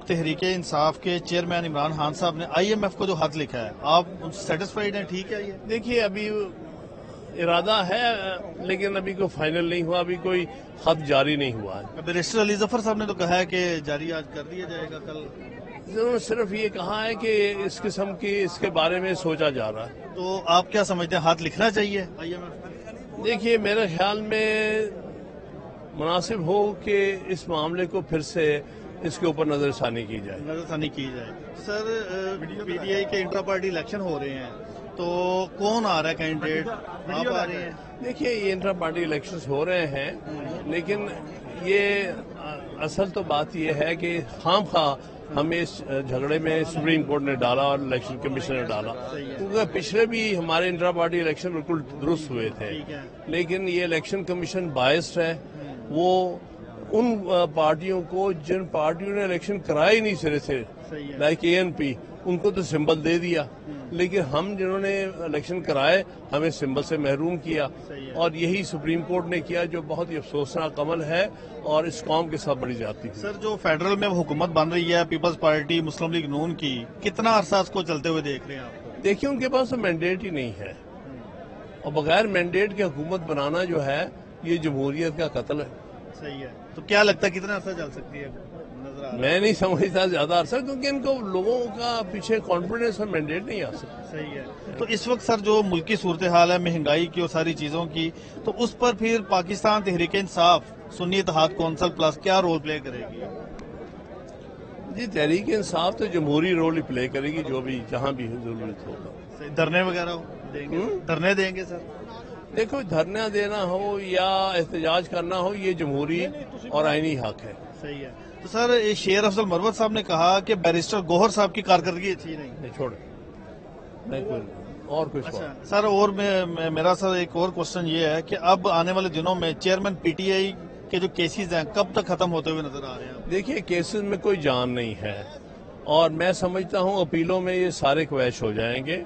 تحریک انصاف کے چیئرمین عمران خان صاحب نے IMF کو جو خط لکھا ہے، آپ سیٹسفائیڈ ہیں؟ ٹھیک ہے یہ؟ دیکھیے ابھی ارادہ ہے لیکن ابھی کوئی فائنل نہیں ہوا، ابھی کوئی خط جاری نہیں ہوا ہے۔ بیرسٹر علی ظفر صاحب نے تو کہا ہے کہ جاری آج کر دیا جائے گا کل۔ انہوں نے صرف یہ کہا ہے کہ اس قسم کی اس کے بارے میں سوچا جا رہا ہے۔ تو آپ کیا سمجھتے ہیں، ہاتھ لکھنا چاہیے IMF؟ دیکھیے میرے خیال میں مناسب ہو کہ اس معاملے کو پھر سے اس کے اوپر نظر ثانی کی جائے۔ نظر ثانی کی جائے۔ سر PTI کے انٹرا پارٹی الیکشن ہو رہے ہیں تو کون آ رہا ہے کینڈیڈیٹ؟ آپ آ رہے ہیں؟ دیکھیے یہ انٹرا پارٹی الیکشنز ہو رہے ہیں لیکن یہ اصل تو بات یہ ہے کہ خام خواہ ہمیں اس جھگڑے میں سپریم کورٹ نے ڈالا اور الیکشن کمیشن نے ڈالا، کیونکہ پچھلے بھی ہمارے انٹرا پارٹی الیکشن بالکل درست ہوئے تھے، لیکن یہ الیکشن کمیشن بائسڈ ہے۔ وہ ان پارٹیوں کو جن پارٹیوں نے الیکشن کرایا ہی نہیں سرے سے، لائک ANP، ان کو تو سمبل دے دیا، لیکن ہم جنہوں نے الیکشن کرائے ہمیں سمبل سے محروم کیا، اور یہی سپریم کورٹ نے کیا جو بہت ہی افسوسناک عمل ہے اور اس قوم کے ساتھ بڑی زیادتی ہے۔ سر جو فیڈرل میں حکومت بن رہی ہے پیپلز پارٹی مسلم لیگ نون کی، کتنا عرصہ اس کو چلتے ہوئے دیکھ رہے ہیں آپ؟ دیکھیے ان کے پاس تو مینڈیٹ ہی نہیں ہے، اور بغیر مینڈیٹ کی حکومت بنانا جو ہے یہ جمہوریت کا قتل ہے۔ صحیح ہے، تو کیا لگتا ہے کتنا عرصہ چل سکتی ہے؟ میں نہیں سمجھتا زیادہ عرصہ، کیونکہ ان کو لوگوں کا پیچھے کانفیڈنس اور مینڈیٹ نہیں آ سکتا۔ صحیح ہے، تو اس وقت سر جو ملکی صورتحال ہے مہنگائی کی اور ساری چیزوں کی، تو اس پر پھر پاکستان تحریک انصاف سنی اتحاد کونسل پلس کیا رول پلے کرے گی؟ جی تحریک انصاف تو جمہوری رول ہی پلے کرے گی، جو بھی جہاں بھی ضرورت ہوگا۔ دھرنے وغیرہ دیں گے؟ دھرنے دیں گے سر؟ دیکھو دھرنا دینا ہو یا احتجاج کرنا ہو یہ جمہوری اور آئینی حق ہے۔ صحیح ہے، تو سر شیر افضل مروت صاحب نے کہا کہ بیرسٹر گوہر صاحب کی کارکردگی اچھی نہیں۔ چھوڑ اور کچھ اچھا سر، اور میرا سر ایک اور کوشچن یہ ہے کہ اب آنے والے دنوں میں چیئرمین PTI کے جو کیسز ہیں کب تک ختم ہوتے ہوئے نظر آ رہے ہیں؟ دیکھیے کیسز میں کوئی جان نہیں ہے، اور میں سمجھتا ہوں اپیلوں میں یہ سارے کویش ہو جائیں گے،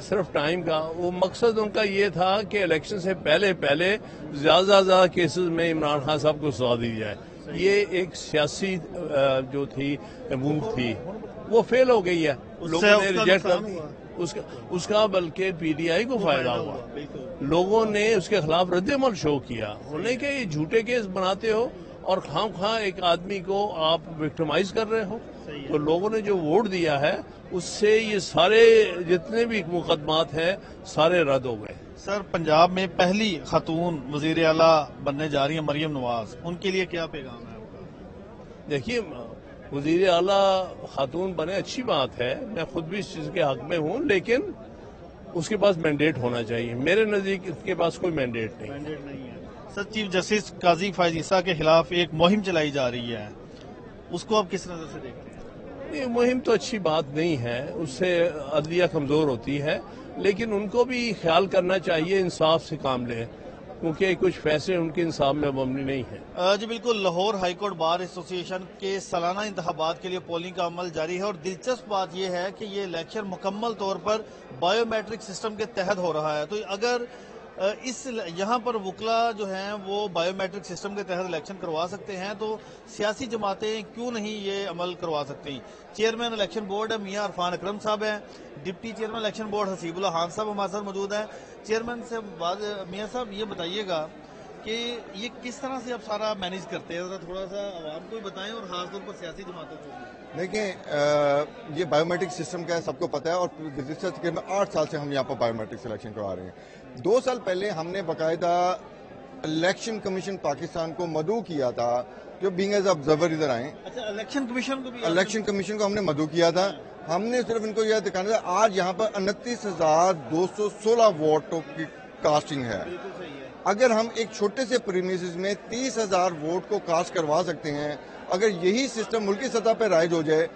صرف ٹائم کا۔ وہ مقصد ان کا یہ تھا کہ الیکشن سے پہلے زیادہ زیادہ کیسز میں عمران خان صاحب کو سزا دی جائے۔ یہ ایک سیاسی جو تھی موو تھی وہ فیل ہو گئی ہے، لوگوں نے ریجیکٹ کر دی اس کا، بلکہ PTI کو فائدہ ہوا۔ لوگوں نے اس کے خلاف رد عمل شو کیا، انہوں نے کہا یہ جھوٹے کیس بناتے ہو اور خام خواہ ایک آدمی کو آپ وکٹمائز کر رہے ہو۔ تو لوگوں نے جو ووٹ دیا ہے اس سے یہ سارے جتنے بھی مقدمات ہیں سارے رد ہو گئے۔ سر پنجاب میں پہلی خاتون وزیر اعلیٰ بننے جا رہی ہیں مریم نواز، ان کے لیے کیا پیغام ہے آپ کا؟ دیکھیے وزیر اعلیٰ خاتون بنے اچھی بات ہے، میں خود بھی اس چیز کے حق میں ہوں، لیکن اس کے پاس مینڈیٹ ہونا چاہیے۔ میرے نزدیک اس کے پاس کوئی مینڈیٹ نہیں ہے۔ سر چیف جسٹس قاضی فائز عیسیٰ کے خلاف ایک مہم چلائی جا رہی ہے، اس کو آپ کس نظر سے دیکھتے ہیں؟ یہ مہم تو اچھی بات نہیں ہے، اس سے عدلیہ کمزور ہوتی ہے، لیکن ان کو بھی خیال کرنا چاہیے انصاف سے کام لیں، کیونکہ کچھ فیصلے ان کے انصاف میں مبنی نہیں ہیں۔ جی بالکل، لاہور ہائی کورٹ بار ایسوسی ایشن کے سالانہ انتخابات کے لیے پولنگ کا عمل جاری ہے، اور دلچسپ بات یہ ہے کہ یہ الیکشن مکمل طور پر بایو میٹرک سسٹم کے تحت ہو رہا ہے۔ تو اگر یہاں پر وکلا جو ہیں وہ بایو میٹرک سسٹم کے تحت الیکشن کروا سکتے ہیں تو سیاسی جماعتیں کیوں نہیں یہ عمل کروا سکتی؟ چیئرمین الیکشن بورڈ ہے میاں عرفان اکرم صاحب ہیں، deputy chairman election board Haseeb Ullah Khan sahab ہمارے ساتھ موجود ہیں۔ چیئرمین سے میاں صاحب یہ بتائیے گا کہ یہ کس طرح سے آپ سارا مینیج کرتے ہیں، ذرا تھوڑا سا عوام کو بھی بتائیں اور خاص طور پر سیاسی جماعتوں کو۔ دیکھیں یہ بایو میٹرک سسٹم کا ہے، سب کو پتہ ہے، اور گزشتہ تقریباً 8 سال سے ہم یہاں پر بایو میٹرک سلیکشن کروا رہے ہیں۔ 2 سال پہلے ہم نے باقاعدہ الیکشن کمیشن پاکستان کو مدعو کیا تھا، جو بینگ ایز آبزرور ادھر آئیں۔ اچھا الیکشن کمیشن کو ہم نے مدعو کیا تھا، ہم نے صرف ان کو یہ دکھانا تھا۔ آج یہاں پر 29,216 ووٹوں کی کاسٹنگ ہے۔ اگر ہم ایک چھوٹے سے پریمیسز میں 30,000 ووٹ کو کاسٹ کروا سکتے ہیں، اگر یہی سسٹم ملکی سطح پہ رائج ہو جائے،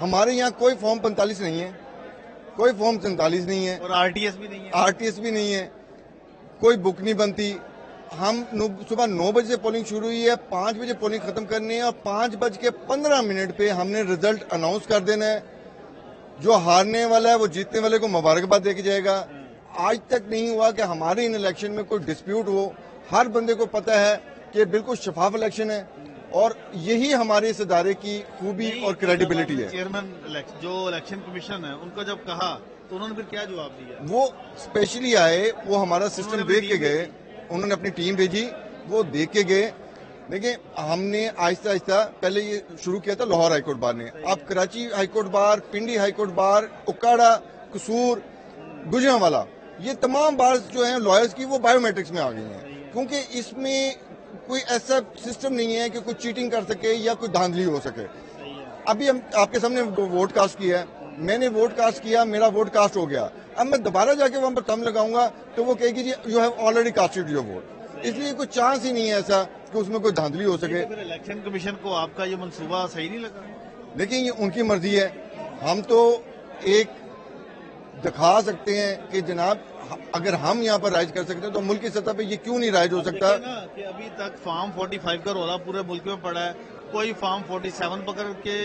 ہمارے یہاں کوئی فارم 45 نہیں ہے، کوئی فارم 47 نہیں ہے، اور RTS بھی نہیں ہے، RTS بھی نہیں ہے، کوئی بک نہیں بنتی۔ ہم صبح 9 بجے سے پولنگ شروع ہوئی ہے، 5 بجے پولنگ ختم کرنی ہے، اور 5:15 پہ ہم نے رزلٹ اناؤنس کر دینا ہے۔ جو ہارنے والا ہے وہ جیتنے والے کو مبارکباد دے کے جائے گا۔ آج تک نہیں ہوا کہ ہمارے ان الیکشن میں کوئی ڈسپیوٹ ہو، ہر بندے کو پتہ ہے کہ بالکل شفاف الیکشن ہے، اور یہی ہمارے اس ادارے کی خوبی اور کریڈیبلٹی ہے. چیئرمین جو الیکشن کمیشن ہے ان کو جب کہا تو انہوں نے پھر کیا جواب دیا؟ وہ اسپیشلی آئے, وہ ہمارا سسٹم دیکھ کے گئے, انہوں نے اپنی ٹیم بھیجی, وہ دیکھ کے گئے. دیکھیں ہم نے آہستہ آہستہ پہلے یہ شروع کیا تھا لاہور ہائی کورٹ بار نے, اب Karachi high court bar, Pindi high court bar, Okara, Kasur, Gujranwala, یہ تمام بار جو ہیں لائرز کی وہ بایو میٹرکس میں آ گئی ہیں, کیونکہ اس میں کوئی ایسا سسٹم نہیں ہے کہ کوئی چیٹنگ کر سکے یا کوئی دھاندلی ہو سکے. ابھی ہم آپ کے سامنے ووٹ کاسٹ کیا ہے, میں نے ووٹ کاسٹ کیا, میرا ووٹ کاسٹ ہو گیا, اب میں دوبارہ جا کے وہاں پر تھم لگاؤں گا تو وہ کہے گی جی you have already casted your vote. اس لیے کوئی چانس ہی نہیں ہے ایسا کہ اس میں کوئی دھاندلی ہو سکے. پھر الیکشن کمیشن کو آپ کا یہ منصوبہ صحیح نہیں لگا؟ دیکھیں یہ ان کی مرضی ہے, ہم تو ایک دکھا سکتے ہیں کہ جناب اگر ہم یہاں پر رائج کر سکتے ہیں تو ملک کی سطح پہ یہ کیوں نہیں رائج ہو سکتا. کہ ابھی تک فارم 45 کا رولا پورے ملک میں پڑا ہے, کوئی فارم 47 پکڑ کے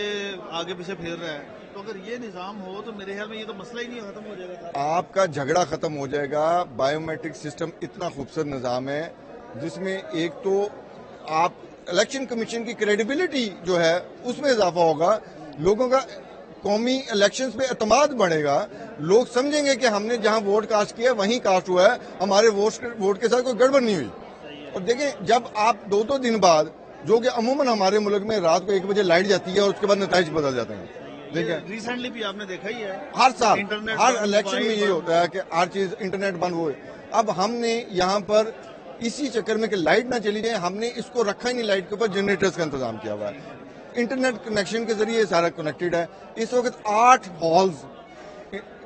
آگے پیچھے پھیر رہا ہے, تو اگر یہ نظام ہو تو میرے خیال میں یہ تو مسئلہ ہی نہیں ختم ہو جائے گا. آپ کا جھگڑا ختم ہو جائے گا. بایو میٹرک سسٹم اتنا خوبصورت نظام ہے جس میں ایک تو آپ الیکشن کمیشن کی کریڈیبلٹی جو ہے اس میں اضافہ ہوگا, لوگوں کا قومی الیکشنز پہ اعتماد بڑھے گا, لوگ سمجھیں گے کہ ہم نے جہاں ووٹ کاسٹ کیا وہیں کاسٹ ہوا ہے, ہمارے ووٹ کے ساتھ کوئی گڑبڑ نہیں ہوئی. اور دیکھیں جب آپ 2 دن بعد, جو کہ عموماً ہمارے ملک میں رات کو 1 بجے لائٹ جاتی ہے اور اس کے بعد نتائج بدل جاتے ہیں, دیکھیں ریسنٹلی بھی آپ نے دیکھا ہی ہے ہر سال ہر الیکشن میں یہ ہوتا ہے کہ ہر چیز انٹرنیٹ بند ہوئے. اب ہم نے یہاں پر اسی چکر میں کہ لائٹ نہ چلی جائے, ہم نے اس کو رکھا ہی نہیں, لائٹ کے اوپر جنریٹرز کا انتظام کیا ہوا ہے, انٹرنیٹ کنیکشن کے ذریعے سارا کنیکٹڈ ہے. اس وقت 8 ہالز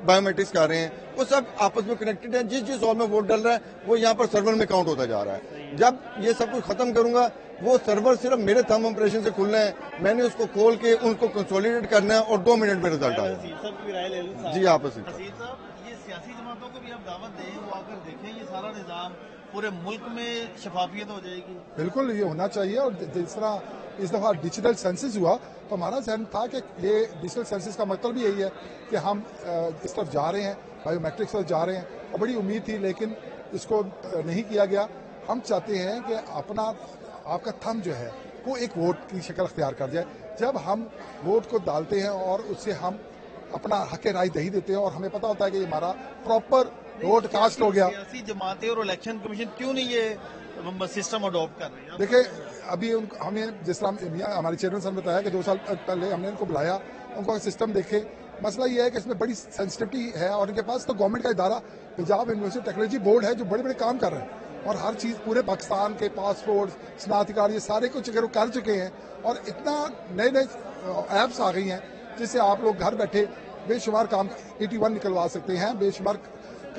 بایو میٹرکس کر رہے ہیں, وہ سب آپس میں کنیکٹڈ ہیں, جس ہال میں ووٹ ڈل رہا ہے وہ یہاں پر سرور میں کاؤنٹ ہوتا جا رہا ہے. جب یہ سب کچھ ختم کروں گا وہ سرور صرف میرے تھم امپریشن سے کھلنا ہے, میں نے اس کو کھول کے ان کو کنسولیڈیٹ کرنا ہے اور 2 منٹ میں رزلٹ آئے گا. جی آپس میں یہ سیاسی جماعتوں کو بھی آپ دعوت دیں, وہ آ کر دیکھیں یہ سارا نظام پورے ملک میں شفافیت ہو جائے گی. بالکل یہ ہونا چاہیے. اور جس طرح اس دفعہ ڈیجیٹل سینسس ہوا تو ہمارا ذہن تھا کہ یہ ڈیجیٹل سینسس کا مطلب یہی ہے کہ ہم اس طرف جا رہے ہیں, بایو میٹرکس طرف جا رہے ہیں, اور بڑی امید تھی لیکن اس کو نہیں کیا گیا. ہم چاہتے ہیں کہ آپ کا تھم جو ہے وہ ایک ووٹ کی شکل اختیار کر جائے. جب ہم ووٹ کو ڈالتے ہیں اور اس سے ہم اپنا حق رائے دہی دیتے ہیں اور ہمیں پتہ ہوتا ہے کہ ہمارا پراپر ووٹ کاسٹ ہو گیا. سیاسی جماعتیں اور الیکشن کمیشن کیوں نہیں یہ سسٹم اڈاپٹ کر رہے ہیں؟ دیکھیں ابھی ہمیں جس طرح ہمارے چیئرمین صاحب نے بتایا کہ 2 سال پہلے ہم نے ان کو بلایا, ان کو سسٹم دیکھے. مسئلہ یہ ہے کہ اس میں بڑی سینسٹیوٹی ہے اور ان کے پاس تو گورنمنٹ کا ادارہ پنجاب یونیورسٹی ٹیکنالوجی بورڈ ہے جو بڑے بڑے کام کر رہے ہیں, اور ہر چیز پورے پاکستان کے پاسپورٹ, شناختی کارڈ, یہ سارے کچھ اگر وہ کر چکے ہیں, اور اتنا نئے ایپس آ گئی ہیں جس سے آپ لوگ گھر بیٹھے بے شمار کام 81 نکلوا سکتے ہیں, بے شمار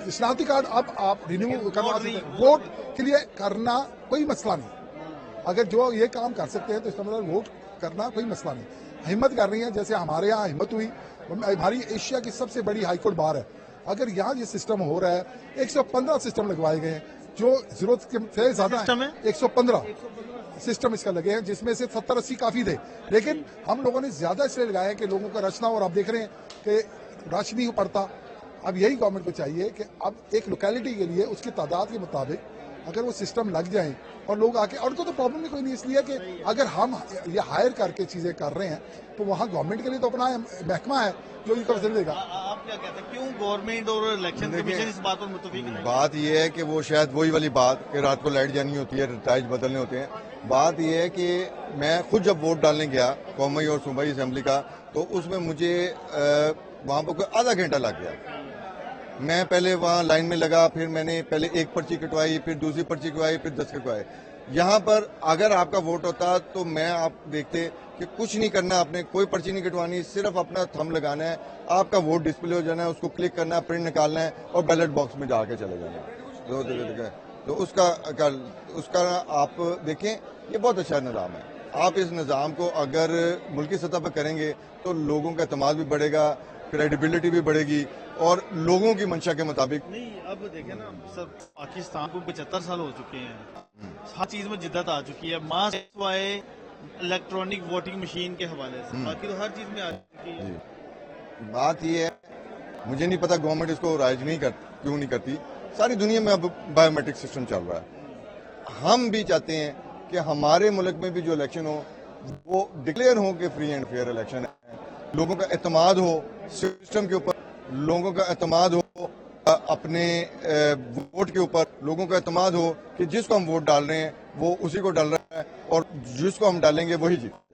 شناختی کارڈ اب آپ رینیو کروا سکتے ہیں. ووٹ کے لیے کرنا کوئی مسئلہ نہیں, اگر جو یہ کام کر سکتے ہیں تو اس کا مطلب ووٹ کرنا کوئی مسئلہ نہیں. ہمت کر رہی ہیں, جیسے ہمارے یہاں ہمت ہوئی, ہماری ایشیا کی سب سے بڑی ہائی کورٹ بار ہے. اگر یہاں یہ سسٹم ہو رہا ہے, 115 سسٹم لگوائے گئے ہیں جو ضرورت سے زیادہ ہیں. 115 سسٹم اس کا لگے ہیں, جس میں سے 70-80 کافی تھے, لیکن ہم لوگوں نے زیادہ اس لیے لگایا کہ لوگوں کا رش نہ ہو. اور آپ دیکھ رہے ہیں کہ رش نہیں پڑتا. اب یہی گورنمنٹ کو چاہیے کہ اب ایک لوکیلٹی کے لیے اس کی تعداد کے مطابق اگر وہ سسٹم لگ جائیں اور لوگ آ کے, اور ان کو تو پرابلم نہیں کوئی نہیں, اس لیے کہ اگر ہم یہ ہائر کر کے چیزیں کر رہے ہیں تو وہاں گورنمنٹ کے لیے تو اپنا محکمہ ہے جو ان کو فیصلے دے گا. آپ کیا کہتے ہیں کیوں گورنمنٹ اور الیکشن کمیشن اس بات پر متفق نہیں؟ بات یہ ہے کہ وہ شاید وہی والی بات کہ رات کو لائٹ جانی ہوتی ہے, نتائج بدلنے ہوتے ہیں. بات یہ ہے کہ میں خود جب ووٹ ڈالنے گیا قومی اور صوبائی اسمبلی کا, تو اس میں مجھے وہاں پر کوئی آدھا گھنٹہ لگ گیا. میں پہلے وہاں لائن میں لگا, پھر میں نے پہلے ایک پرچی کٹوائی, پھر دوسری پرچی کٹوائی, پھر 10 کٹوائے. یہاں پر اگر آپ کا ووٹ ہوتا تو میں آپ دیکھتے کہ کچھ نہیں کرنا, آپ نے کوئی پرچی نہیں کٹوانی, صرف اپنا تھم لگانا ہے, آپ کا ووٹ ڈسپلے ہو جانا ہے, اس کو کلک کرنا ہے, پرنٹ نکالنا ہے اور بیلٹ باکس میں جا کے چلے جانا ہے. تو اس کا آپ دیکھیں یہ بہت اچھا نظام ہے. آپ اس نظام کو اگر ملکی سطح پر کریں گے تو لوگوں کا اعتماد بھی بڑھے گا, کریڈیبلٹی بھی بڑھے گی, اور لوگوں کی منشا کے مطابق. نہیں اب دیکھیں نا سر, پاکستان کو 75 سال ہو چکے ہیں, ہر چیز میں جدت آ چکی ہے, ماں سوائے الیکٹرانک ووٹنگ مشین کے حوالے سے, باقی تو ہر چیز میں آ چکی ہے. بات یہ ہے, مجھے نہیں پتا گورنمنٹ اس کو رائج کیوں نہیں کرتی. ساری دنیا میں اب بایو میٹرک سسٹم چل رہا ہے. ہم بھی چاہتے ہیں کہ ہمارے ملک میں بھی جو الیکشن ہو وہ ڈکلیئر ہو کہ فری اینڈ فیئر الیکشن ہے، لوگوں کا اعتماد ہو سسٹم کے اوپر، لوگوں کا اعتماد ہو اپنے ووٹ کے اوپر، لوگوں کا اعتماد ہو کہ جس کو ہم ووٹ ڈال رہے ہیں وہ اسی کو ڈال رہا ہے اور جس کو ہم ڈالیں گے وہی جیت۔